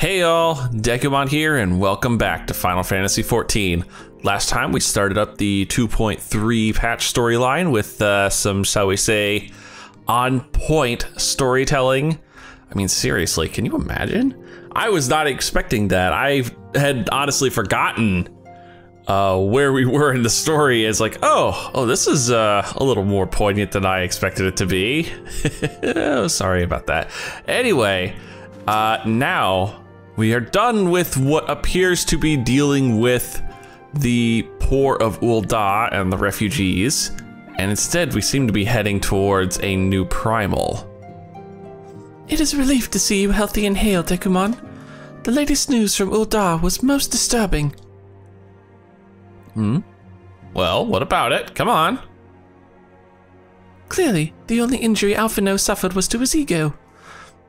Hey y'all, Dekumon here and welcome back to Final Fantasy XIV. Last time we started up the 2.3 patch storyline with some, shall we say, on-point storytelling. I mean, seriously, can you imagine? I was not expecting that. I had honestly forgotten where we were in the story. It's like, oh, this is a little more poignant than I expected it to be. Oh, sorry about that. Anyway, now we are done with what appears to be dealing with the poor of Ul'dah and the refugees, and instead we seem to be heading towards a new primal. It is a relief to see you healthy and hale, Dekumon. The latest news from Ul'dah was most disturbing. Well, what about it? Come on. Clearly, the only injury Alphino suffered was to his ego.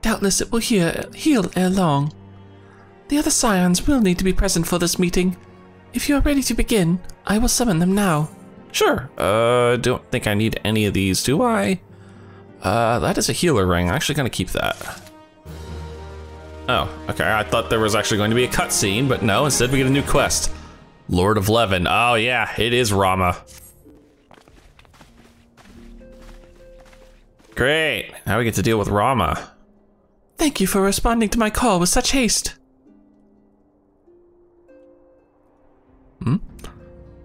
Doubtless it will heal ere long. The other scions will need to be present for this meeting. If you are ready to begin, I will summon them now. Sure. Don't think I need any of these, do I? That is a healer ring. I'm actually gonna keep that. Oh, okay. I thought there was actually going to be a cutscene, but no, instead we get a new quest. Lord of Levin. Oh yeah, it is Ramuh. Great. Now we get to deal with Ramuh. Thank you for responding to my call with such haste.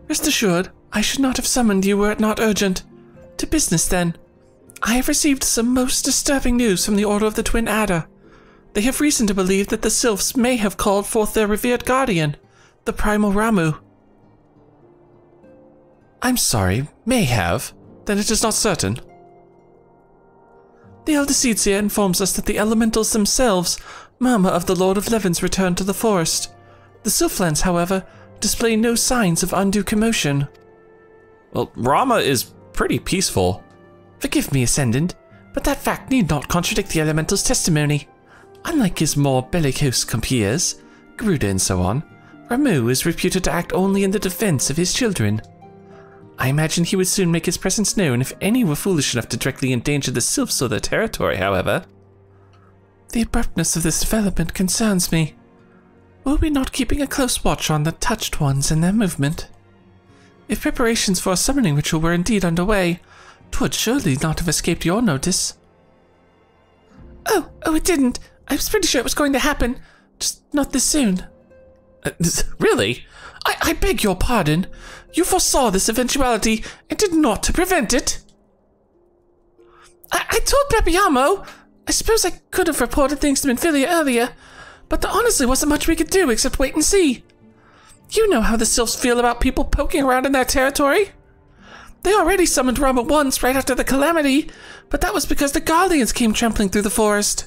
Rest assured, I should not have summoned you were it not urgent. To business then. I have received some most disturbing news from the Order of the Twin Adder. They have reason to believe that the Sylphs may have called forth their revered guardian, the primal Ramuh. I'm sorry, may have. Then it is not certain. The Elder Eorzea informs us that the elementals themselves murmur of the Lord of Levin's return to the forest. The Sylphlands, however, display no signs of undue commotion. Well, Ramuh is pretty peaceful. Forgive me, Ascendant, but that fact need not contradict the elemental's testimony. Unlike his more bellicose compeers, Garuda and so on, Ramuh is reputed to act only in the defense of his children. I imagine he would soon make his presence known if any were foolish enough to directly endanger the Sylphs or their territory, however. The abruptness of this development concerns me. Were we not keeping a close watch on the Touched Ones and their movement? If preparations for a summoning ritual were indeed underway, 'twould surely not have escaped your notice. Oh, it didn't. I was pretty sure it was going to happen. Just not this soon. Really? I beg your pardon. You foresaw this eventuality and did naught to prevent it. I told Bahamut. I suppose I could have reported things to Minfilia earlier, but there honestly wasn't much we could do except wait and see. You know how the Sylphs feel about people poking around in their territory. They already summoned Ramuh once right after the Calamity, but that was because the Garleans came trampling through the forest.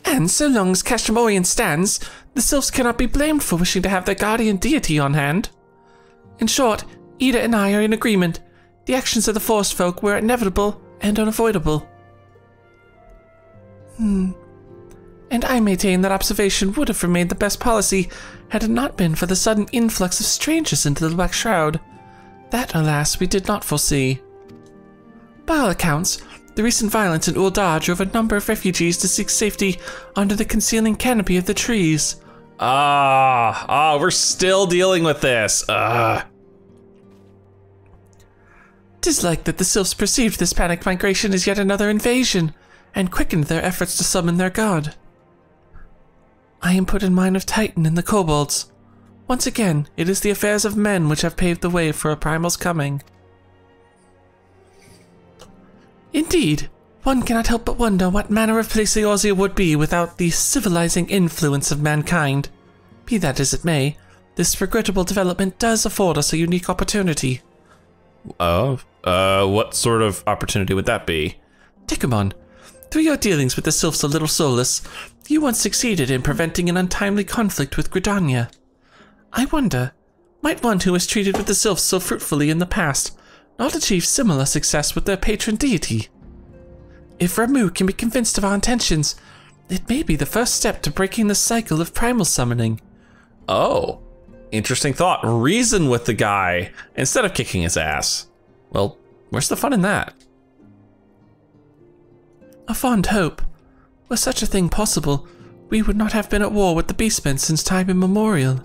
And so long as Kashmorian stands, the Sylphs cannot be blamed for wishing to have their guardian deity on hand. In short, Ida and I are in agreement. The actions of the forest folk were inevitable and unavoidable. And I maintain that observation would have remained the best policy had it not been for the sudden influx of strangers into the Black Shroud. That, alas, we did not foresee. By all accounts, the recent violence in Ul'dah drove a number of refugees to seek safety under the concealing canopy of the trees. We're still dealing with this. 'Tis like that the Sylphs perceived this panicked migration as yet another invasion, and quickened their efforts to summon their god. I am put in mind of Titan and the kobolds. Once again, it is the affairs of men which have paved the way for a primal's coming. Indeed, one cannot help but wonder what manner of place Eorzea would be without the civilizing influence of mankind. Be that as it may, this regrettable development does afford us a unique opportunity. What sort of opportunity would that be? Dekumon, through your dealings with the Sylphs of Little Solus, you once succeeded in preventing an untimely conflict with Gridania. I wonder, might one who has treated with the Sylphs so fruitfully in the past not achieve similar success with their patron deity? If Ramuh can be convinced of our intentions, it may be the first step to breaking the cycle of primal summoning. Oh, interesting thought. Reason with the guy instead of kicking his ass. Well, where's the fun in that? A fond hope. Were such a thing possible, we would not have been at war with the beastmen since time immemorial.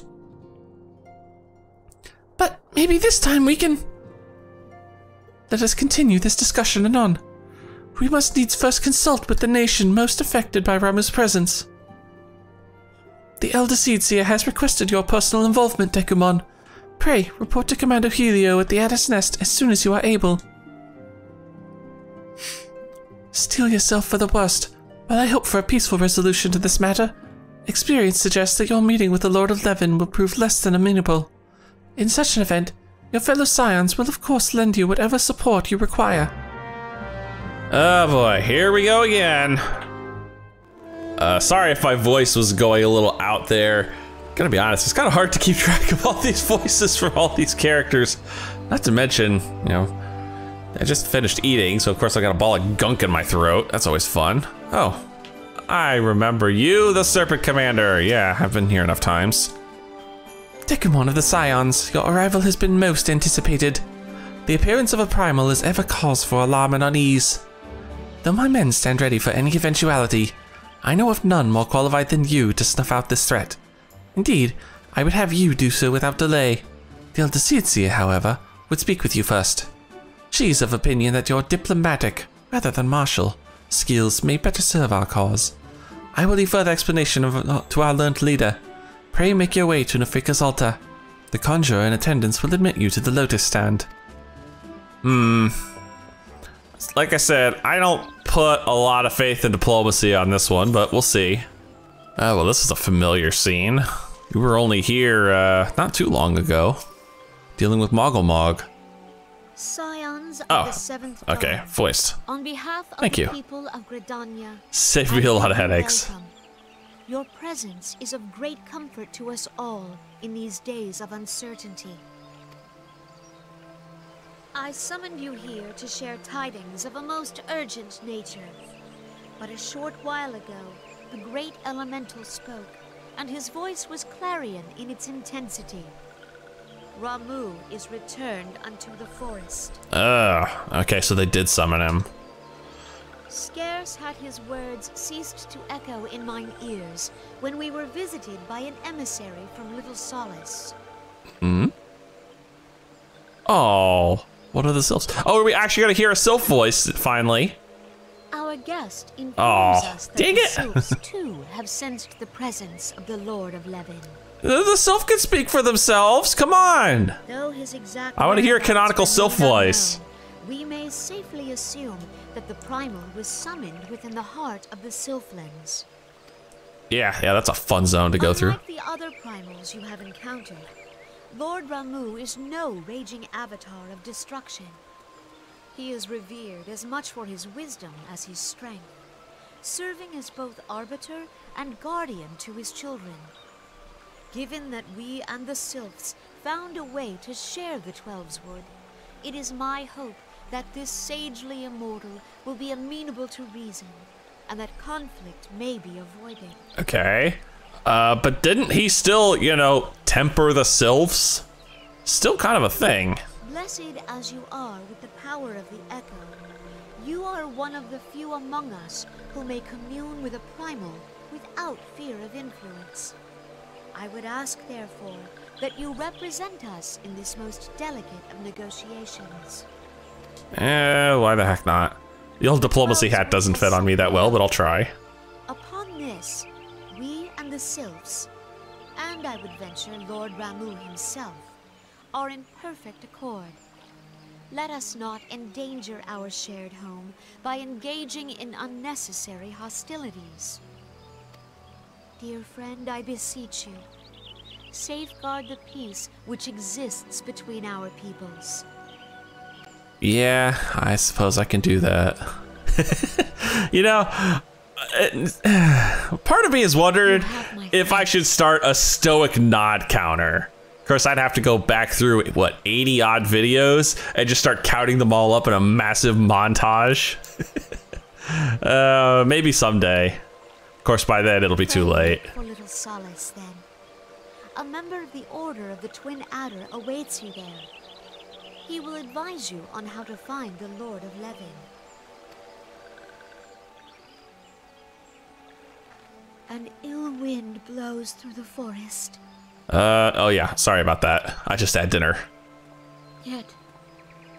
But maybe this time we can... Let us continue this discussion anon. We must needs first consult with the nation most affected by Ramuh's presence. The elder Eorzea has requested your personal involvement, Dekumon. Pray, report to Commander Helio at the Adder's Nest as soon as you are able. Steel yourself for the worst, while I hope for a peaceful resolution to this matter. Experience suggests that your meeting with the Lord of Levin will prove less than amenable. In such an event, your fellow scions will of course lend you whatever support you require. Oh boy, here we go again. Sorry if my voice was going a little out there. Gotta be honest, it's kind of hard to keep track of all these voices for all these characters. Not to mention, you know, I just finished eating, so of course I got a ball of gunk in my throat. That's always fun. Oh, I remember you, the Serpent Commander. Yeah, I've been here enough times. Dekumon of the Scions, your arrival has been most anticipated. The appearance of a primal is ever cause for alarm and unease. Though my men stand ready for any eventuality, I know of none more qualified than you to snuff out this threat. Indeed, I would have you do so without delay. The elder Eorzea, however, would speak with you first. She is of opinion that your diplomatic, rather than martial, skills may better serve our cause. I will leave further explanation to our learned leader. Pray make your way to Nafrika's altar. The conjurer in attendance will admit you to the lotus stand. Like I said, I don't put a lot of faith in diplomacy on this one, but we'll see. Oh, well, this is a familiar scene. We were only here, not too long ago, dealing with Moggle. Scions of Oh, the Seventh okay, Dawn, voiced. on behalf of Thank the you. people of Gridania, Saved me a lot of headaches. welcome. Your presence is of great comfort to us all in these days of uncertainty. I summoned you here to share tidings of a most urgent nature. But a short while ago, the great elemental spoke, and his voice was clarion in its intensity. Ramuh is returned unto the forest. Okay, so they did summon him. Scarce had his words ceased to echo in mine ears when we were visited by an emissary from Little Solace. Oh, what are the sylphs? Oh, we actually got to hear a sylph voice finally. Our guest informs us that dang the it. sylphs too have sensed the presence of the Lord of Levin. The sylph can speak for themselves. Come on. Though his exact I want to hear a whereabouts canonical sylph remain voice. unknown, we may safely assume that the primal was summoned within the heart of the Sylphlands. Yeah, that's a fun zone to go through. Unlike the other primals you have encountered, Lord Ramuh is no raging avatar of destruction. He is revered as much for his wisdom as his strength, serving as both arbiter and guardian to his children. Given that we and the Sylphs found a way to share the Twelveswood, it is my hope that this sagely immortal will be amenable to reason, and that conflict may be avoided. Okay. But didn't he still, temper the sylphs? Still kind of a thing. Blessed as you are with the power of the Echo, you are one of the few among us who may commune with a primal without fear of influence. I would ask, therefore, that you represent us in this most delicate of negotiations. Why the heck not? The old diplomacy hat doesn't fit on me that well, but I'll try. Upon this, we and the Sylphs, and I would venture Lord Ramuh himself, are in perfect accord. Let us not endanger our shared home by engaging in unnecessary hostilities. Dear friend, I beseech you, safeguard the peace which exists between our peoples. Yeah, I suppose I can do that. Part of me has wondered if I should start a stoic nod counter. Of course, I'd have to go back through, 80 odd videos and just start counting them all up in a massive montage. Maybe someday. Of course, by then it'll be too late. For Little Solace, then. A member of the Order of the Twin Adder awaits you there. He will advise you on how to find the Lord of Levin. An ill wind blows through the forest. Oh yeah, sorry about that. I just had dinner. Yet,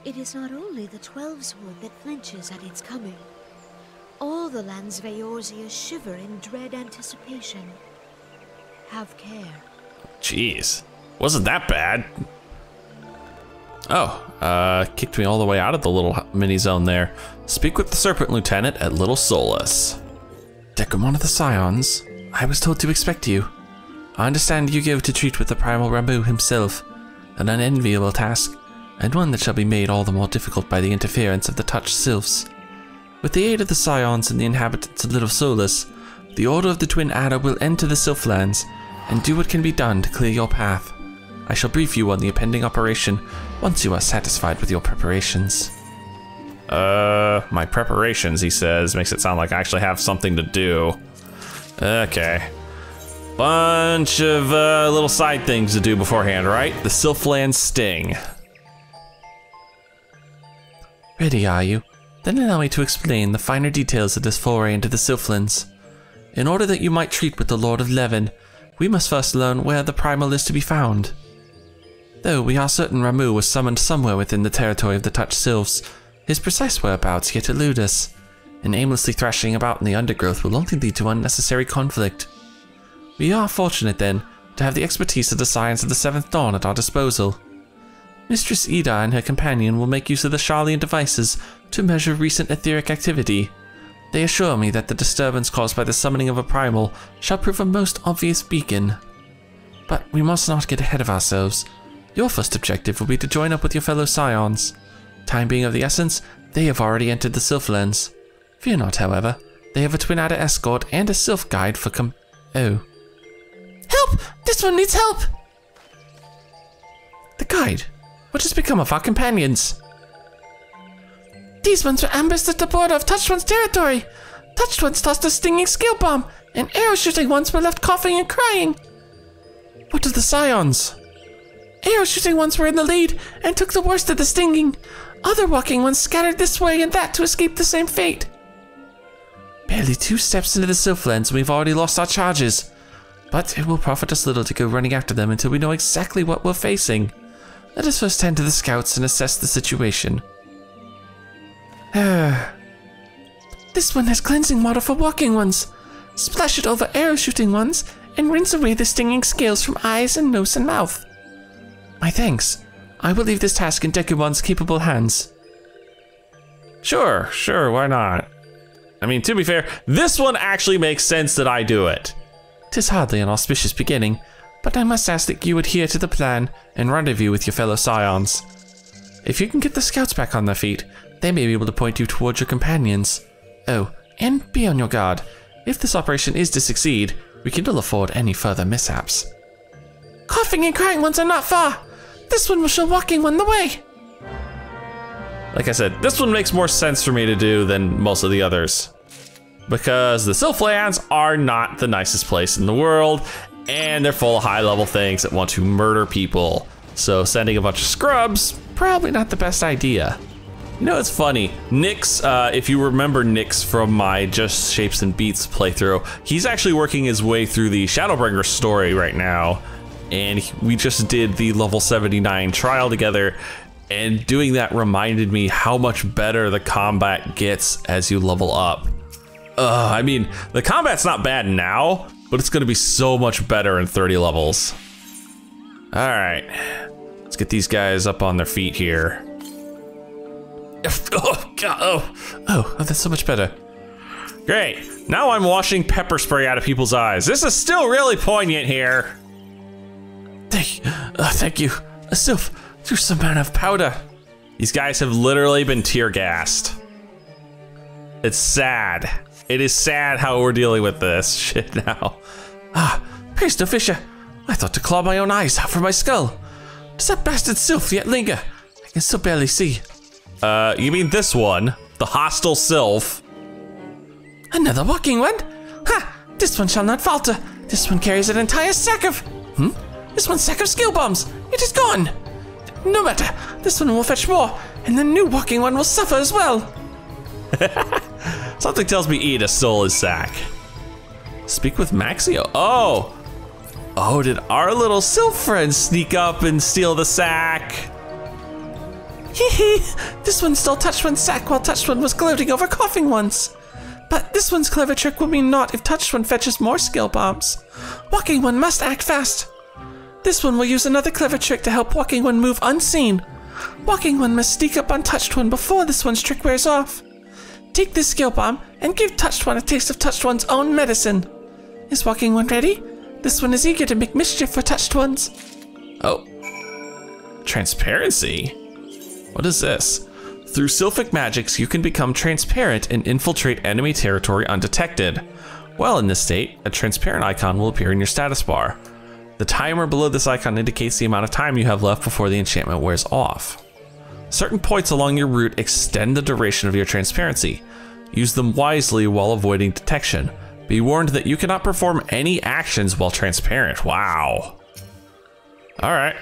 it is not only the 12's wood that flinches at its coming. All the lands of Eorzea shiver in dread anticipation. Have care. Jeez, wasn't that bad. Oh, kicked me all the way out of the little mini zone there. Speak with the Serpent Lieutenant at Little Solace. Dekumon of the Scions, I was told to expect you. I understand you go to treat with the primal Ramuh himself, an unenviable task, and one that shall be made all the more difficult by the interference of the touched sylphs. With the aid of the Scions and the inhabitants of Little Solace, the Order of the Twin Adder will enter the Sylphlands and do what can be done to clear your path. I shall brief you on the impending operation once you are satisfied with your preparations. My preparations, he says, makes it sound like I actually have something to do. Okay. Bunch of little side things to do beforehand, right? The Sylphland Sting. Ready, are you? Then allow me to explain the finer details of this foray into the Sylphlands. In order that you might treat with the Lord of Leven, we must first learn where the primal is to be found. Though we are certain Ramuh was summoned somewhere within the territory of the touched sylphs, his precise whereabouts yet elude us, and aimlessly thrashing about in the undergrowth will only lead to unnecessary conflict. We are fortunate, then, to have the expertise of the science of the Seventh Dawn at our disposal. Mistress Ida and her companion will make use of the Charlian devices to measure recent etheric activity. They assure me that the disturbance caused by the summoning of a primal shall prove a most obvious beacon. But we must not get ahead of ourselves. Your first objective will be to join up with your fellow Scions. Time being of the essence, they have already entered the Sylphlands. Fear not, however. They have a Twin Adder escort and a Sylph guide for Oh. Help! This one needs help! The guide? What has become of our companions? These ones were ambushed at the border of Touched One's territory. Touched Ones tossed a stinging scale bomb, and arrow shooting ones were left coughing and crying. What of the Scions? Arrow shooting ones were in the lead and took the worst of the stinging. Other walking ones scattered this way and that to escape the same fate. Barely 2 steps into the Sylphlands and we've already lost our charges. But it will profit us little to go running after them until we know exactly what we're facing. Let us first tend to the scouts and assess the situation. This one has cleansing water for walking ones. Splash it over arrow shooting ones and rinse away the stinging scales from eyes and nose and mouth. My thanks. I will leave this task in Dekumon's capable hands. Sure, why not? I mean, to be fair, this one actually makes sense that I do it. 'Tis hardly an auspicious beginning, but I must ask that you adhere to the plan and rendezvous with your fellow Scions. If you can get the scouts back on their feet, they may be able to point you towards your companions. Oh, and be on your guard. If this operation is to succeed, we can ill afford any further mishaps. Coughing and crying ones are not far. This one will show walking one the way. Like I said, this one makes more sense for me to do than most of the others. Because the Sylphlands are not the nicest place in the world, and they're full of high-level things that want to murder people. So sending a bunch of scrubs, probably not the best idea. You know, it's funny, Nyx, if you remember Nyx from my Just Shapes and Beats playthrough, he's actually working his way through the Shadowbringer story right now. And we just did the level 79 trial together, and doing that reminded me how much better the combat gets as you level up. I mean, the combat's not bad now, but it's gonna be so much better in 30 levels. All right, let's get these guys up on their feet here. Oh, God, Oh, that's so much better. Great, now I'm washing pepper spray out of people's eyes. This is still really poignant here. Thank you. A Sylph threw some amount of powder. These guys have literally been tear gassed. It's sad. It is sad how we're dealing with this shit now. Praise no Fisher. I thought to claw my own eyes out from my skull. Does that bastard Sylph yet linger? I can still barely see. You mean this one? The hostile Sylph? Another walking one? Ha! This one shall not falter. This one carries an entire sack of... This one's sack of skill bombs. It is gone. No matter. This one will fetch more, and the new walking one will suffer as well. Something tells me Ida stole his sack. Speak with Maxio. Oh! Oh, did our little Sylph friend sneak up and steal the sack? Hee hee, this one stole Touched One's sack while Touched One was gloating over coughing ones. But this one's clever trick will mean naught if Touched One fetches more skill bombs. Walking One must act fast. This one will use another clever trick to help Walking One move unseen. Walking One must sneak up on Touched One before this one's trick wears off. Take this skill bomb and give Touched One a taste of Touched One's own medicine. Is Walking One ready? This one is eager to make mischief for Touched Ones. Oh. Transparency? What is this? Through Sylphic magics, you can become transparent and infiltrate enemy territory undetected. While in this state, a transparent icon will appear in your status bar. The timer below this icon indicates the amount of time you have left before the enchantment wears off. Certain points along your route extend the duration of your transparency. Use them wisely while avoiding detection. Be warned that you cannot perform any actions while transparent. Wow. All right.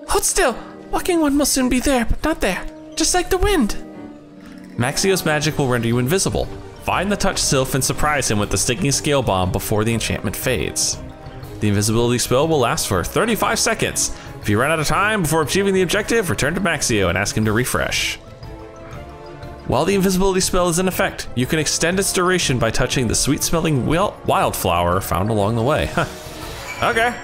Hold still. Walking One will soon be there, but not there. Just like the wind. Maxio's magic will render you invisible. Find the touched Sylph and surprise him with the sticking scale bomb before the enchantment fades. The invisibility spell will last for 35 seconds. If you run out of time before achieving the objective, return to Maxio and ask him to refresh. While the invisibility spell is in effect, you can extend its duration by touching the sweet-smelling wildflower found along the way. Okay.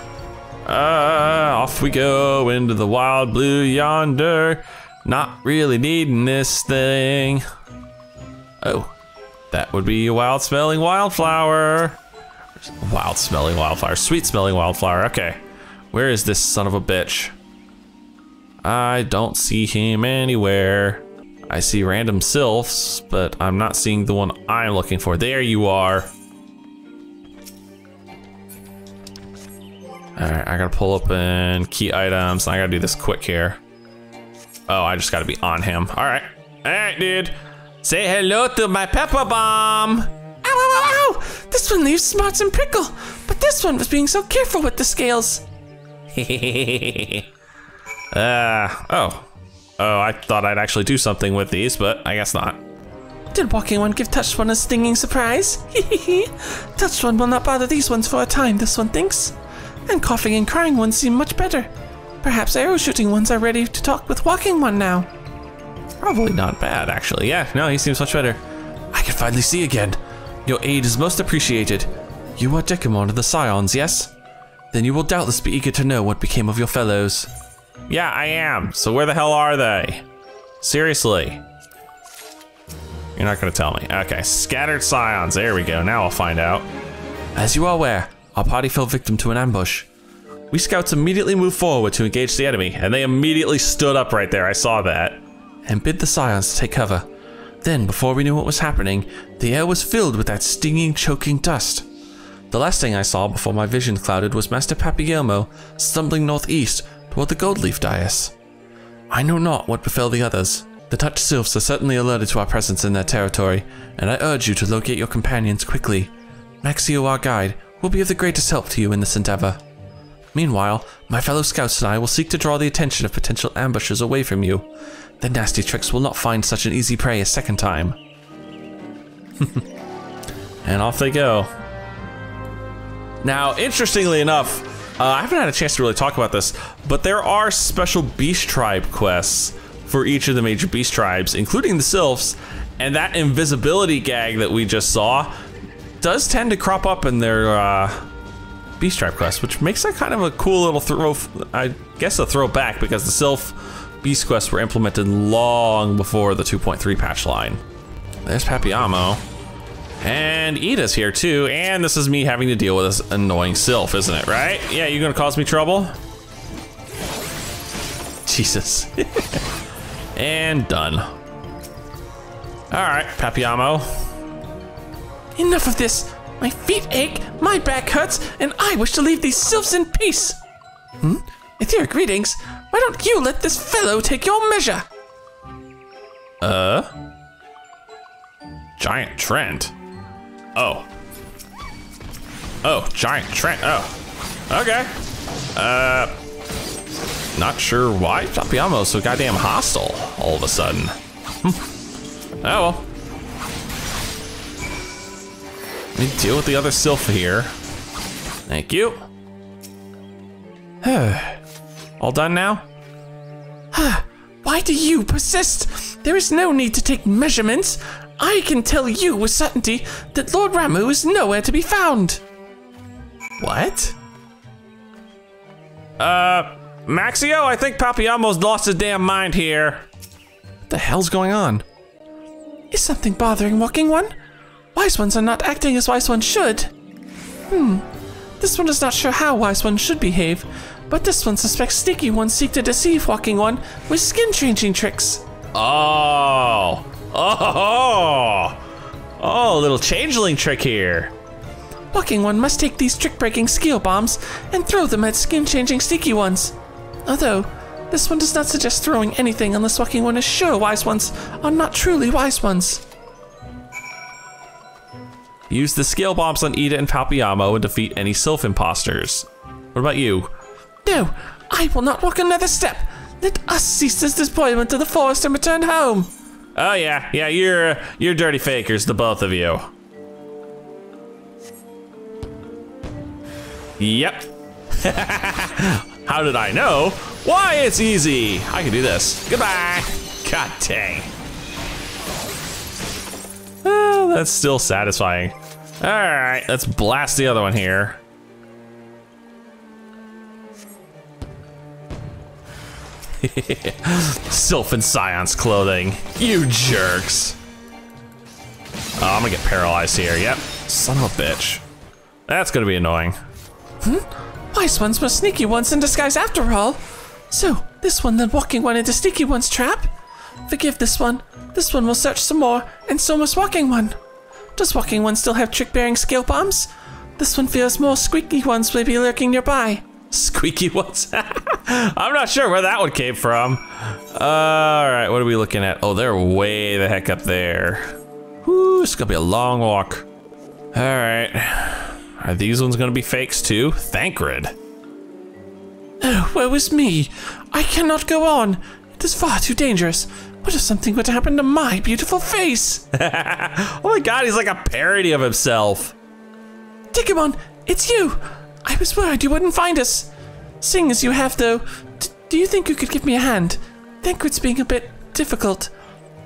Off we go into the wild blue yonder. Not really needing this thing. Oh, that would be a wild-smelling wildflower. Wild-smelling wildflower, sweet-smelling wildflower. Okay, where is this son of a bitch? I don't see him anywhere. I see random sylphs, but I'm not seeing the one I'm looking for. There you are. All right, I gotta pull open key items. I gotta do this quick here. Oh, I just gotta be on him. All right, dude. Say hello to my pepper bomb. Ow, ow, ow, ow! This one leaves smarts and prickle, but this one was being so careful with the scales. Oh, I thought I'd actually do something with these, but I guess not. Did Walking One give Touched One a stinging surprise? Touched One will not bother these ones for a time, this one thinks. And coughing and crying ones seem much better. Perhaps arrow shooting ones are ready to talk with Walking One now. Probably not bad, actually. Yeah, no, he seems much better. I can finally see again. Your aid is most appreciated. You are Dekumon of the Scions, yes? Then you will doubtless be eager to know what became of your fellows. Yeah, I am. So where the hell are they? Seriously. You're not gonna tell me. Okay, scattered scions. There we go. Now I'll find out. As you are aware, our party fell victim to an ambush. We scouts immediately moved forward to engage the enemy, and they immediately stood up right there. I saw that. And bid the scions to take cover. Then, before we knew what was happening, the air was filled with that stinging, choking dust. The last thing I saw before my vision clouded was Master Papillamo stumbling northeast toward the gold leaf dais. I know not what befell the others. The touched sylphs are certainly alerted to our presence in their territory, and I urge you to locate your companions quickly. Maxio, our guide, will be of the greatest help to you in this endeavor. Meanwhile, my fellow scouts and I will seek to draw the attention of potential ambushers away from you. Their nasty tricks will not find such an easy prey a second time. And off they go. Now, interestingly enough, I haven't had a chance to really talk about this, but there are special beast tribe quests for each of the major beast tribes, including the sylphs, and that invisibility gag that we just saw does tend to crop up in their beast tribe quest, which makes that kind of a cool little I guess a throwback, because the sylph beast quests were implemented long before the 2.3 patch line. There's Papillamo. And Ida's here too, and this is me having to deal with this annoying sylph, isn't it, right? Yeah, you gonna cause me trouble? Jesus. And done. Alright, Papillamo. Enough of this. My feet ache, my back hurts, and I wish to leave these sylphs in peace. With your greetings, why don't you let this fellow take your measure? Giant Trent. Oh. Oh, Giant Trent. Oh. Okay. Not sure why Papillomo's so goddamn hostile all of a sudden. Oh well. Let me deal with the other Sylph here. Thank you. All done now? Why do you persist? There is no need to take measurements. I can tell you with certainty that Lord Ramuh is nowhere to be found. What? Maxio, I think Papiamo's lost his damn mind here. What the hell's going on? Is something bothering Walking One? Wise Ones are not acting as Wise Ones should. This one is not sure how Wise One should behave, but this one suspects Sneaky Ones seek to deceive Walking One with skin-changing tricks. Oh, a little changeling trick here. Walking One must take these trick-breaking skill bombs and throw them at skin-changing Sneaky Ones. Although, this one does not suggest throwing anything unless Walking One is sure Wise Ones are not truly Wise Ones. Use the skill bombs on Ida and Papiamo and defeat any Sylph imposters. What about you? No, I will not walk another step. Let us cease this deployment to the forest and return home. Oh yeah, you're dirty fakers, the both of you. Yep. How did I know? Why, it's easy. I can do this. Goodbye. God dang. Oh, that's still satisfying. All right, let's blast the other one here. Sylph and Scion's clothing. You jerks. Oh, I'm gonna get paralyzed here. Yep. Son of a bitch. That's gonna be annoying. Wise Ones were Sneaky Ones in disguise after all. So, this one led Walking One into Sneaky One's trap? Forgive this one. This one will search some more, and so must Walking One. Does Walking One still have trick-bearing skill bombs? This one feels more Squeaky Ones may be lurking nearby. Squeaky ones? I'm not sure where that one came from. All right, what are we looking at? Oh, they're way the heck up there. Whew, it's gonna be a long walk. All right, are these ones gonna be fakes too? Thancred. Oh, woe is me. I cannot go on. It is far too dangerous. What if something were to happen to my beautiful face? Oh my god, he's like a parody of himself. Dekumon, it's you. I was worried you wouldn't find us. Seeing as you have, though, do you think you could give me a hand? Thancred's being a bit difficult.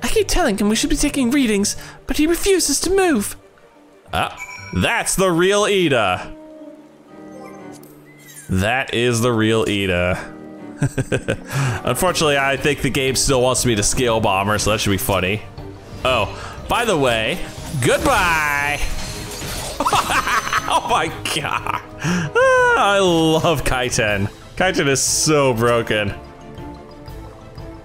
I keep telling him we should be taking readings, but he refuses to move. That's the real Ida. That is the real Ida. Unfortunately, I think the game still wants me to scale bomb her, so that should be funny. Oh, by the way, goodbye. Oh my god. I love Kaiten. Kaiten is so broken.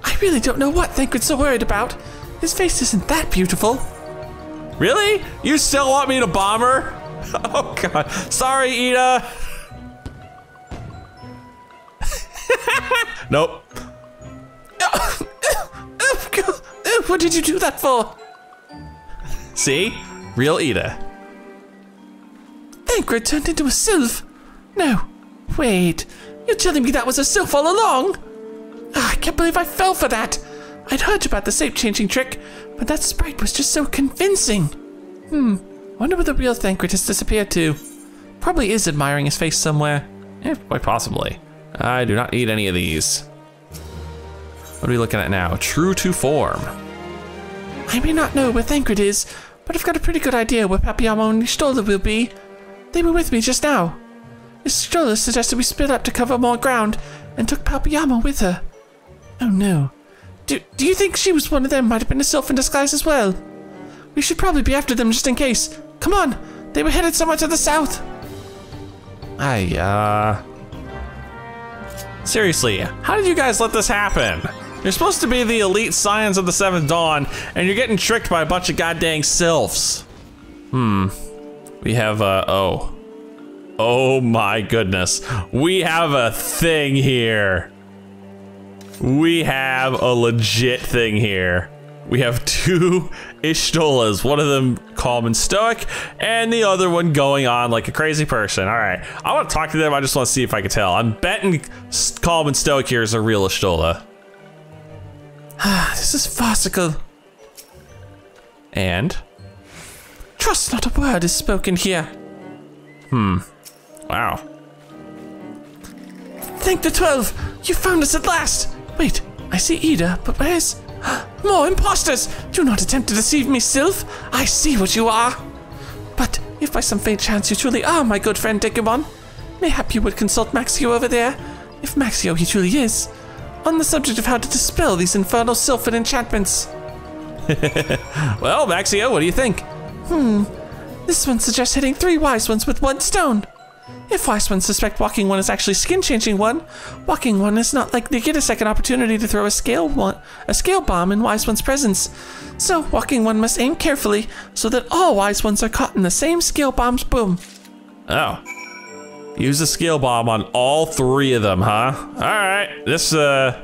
I really don't know what Thancred's so worried about. His face isn't that beautiful. Really? You still want me to bomb her? Oh god. Sorry, Ida. Nope. What did you do that for? See? Real Ida. Thancred turned into a sylph. No, wait. You're telling me that was a sylph all along? I can't believe I fell for that. I'd heard about the shape-changing trick, but that sprite was just so convincing. Wonder where the real Thancred has disappeared to. Probably is admiring his face somewhere. Quite possibly. I do not need any of these. What are we looking at now? True to form. I may not know where Thancred is, but I've got a pretty good idea where Papiamo and Y'shtola will be. They were with me just now. Y'shtola suggested we split up to cover more ground and took Papiamo with her. Oh no. Do you think she was one of them? Might have been a sylph in disguise as well. We should probably be after them just in case. Come on, they were headed somewhere to the south. Seriously, how did you guys let this happen? You're supposed to be the elite scions of the Seventh Dawn, and you're getting tricked by a bunch of goddamn sylphs. We have oh my goodness. We have a thing here. We have a legit thing here. We have two Y'shtolas, one of them calm and stoic, and the other one going on like a crazy person. All right, I want to talk to them. I just want to see if I can tell. I'm betting calm and stoic here is a real Y'shtola. This is farcical. And trust not a word is spoken here. Wow. Thank the 12! You found us at last! Wait, I see Ida, but where's... More imposters! Do not attempt to deceive me, Sylph! I see what you are! But if by some faint chance you truly are my good friend Dekumon, mayhap you would consult Maxio over there, if Maxio he truly is, on the subject of how to dispel these infernal sylphin enchantments. Well, Maxio, what do you think? This one suggests hitting 3 wise ones with 1 stone. If wise ones suspect walking one is actually skin-changing one, walking one is not likely to get a second opportunity to throw a scale bomb in wise one's presence. So walking one must aim carefully so that all wise ones are caught in the same scale bomb's boom. Oh. Use the scale bomb on all 3 of them, huh? Alright, this, well,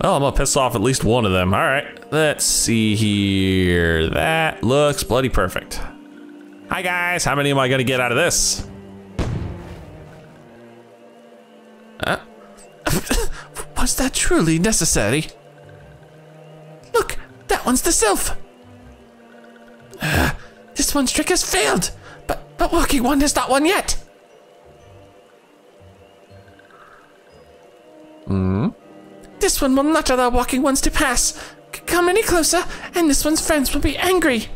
I'm gonna piss off at least one of them. Alright, let's see here. That looks bloody perfect. Hi guys, how many am I gonna get out of this? Was that truly necessary? Look, that one's the Sylph. This one's trick has failed, but walking one has not won yet. This one will not allow walking ones to pass. Come any closer, and this one's friends will be angry.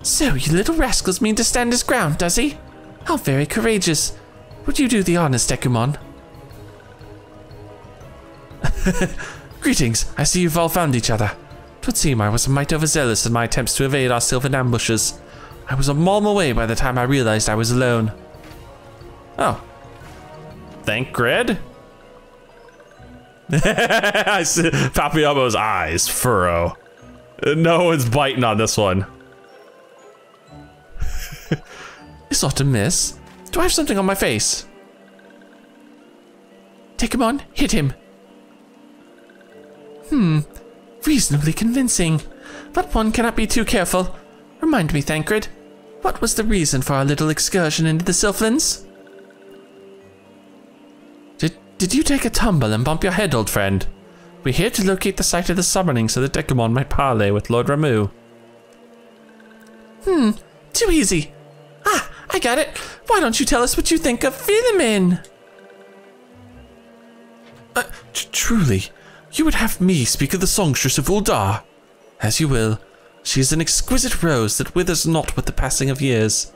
So, you little rascals mean to stand his ground, does he? How very courageous. Would you do the honors, Dekumon? Greetings, I see you've all found each other. 'Twould seem I was a mite overzealous in my attempts to evade our sylvan ambushes. I was a mile away by the time I realized I was alone. Oh. Thank Grid? I see Papayamo's eyes furrow. No one's biting on this one. This ought to miss. Do I have something on my face? Dekumon, hit him. Reasonably convincing. But one cannot be too careful. Remind me, Thancred, what was the reason for our little excursion into the Sylphlands? Did you take a tumble and bump your head, old friend? We're here to locate the site of the summoning so that Dekumon might parley with Lord Ramuh. Too easy. Ah, I got it. Why don't you tell us what you think of Philemon? Truly, you would have me speak of the songstress of Uldar. As you will. She is an exquisite rose that withers not with the passing of years.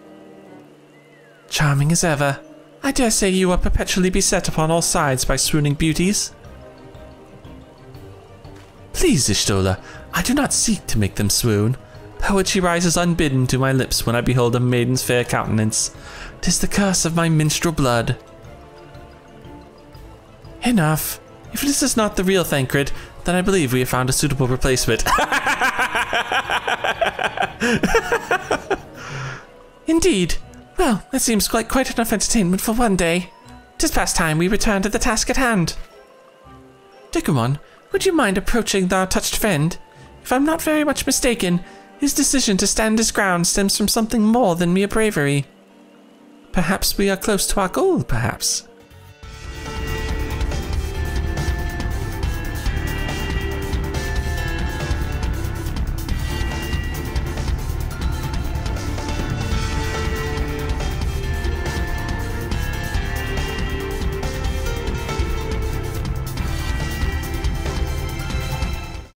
Charming as ever. I dare say you are perpetually beset upon all sides by swooning beauties. Please, Ishtola, I do not seek to make them swoon. Poetry rises unbidden to my lips when I behold a maiden's fair countenance. 'Tis the curse of my minstrel blood. Enough. If this is not the real Thancred, then I believe we have found a suitable replacement. Indeed. Well, that seems quite enough entertainment for one day. 'Tis past time we return to the task at hand. Dekumon, would you mind approaching our touched friend? If I'm not very much mistaken, his decision to stand his ground stems from something more than mere bravery. Perhaps we are close to our goal, perhaps.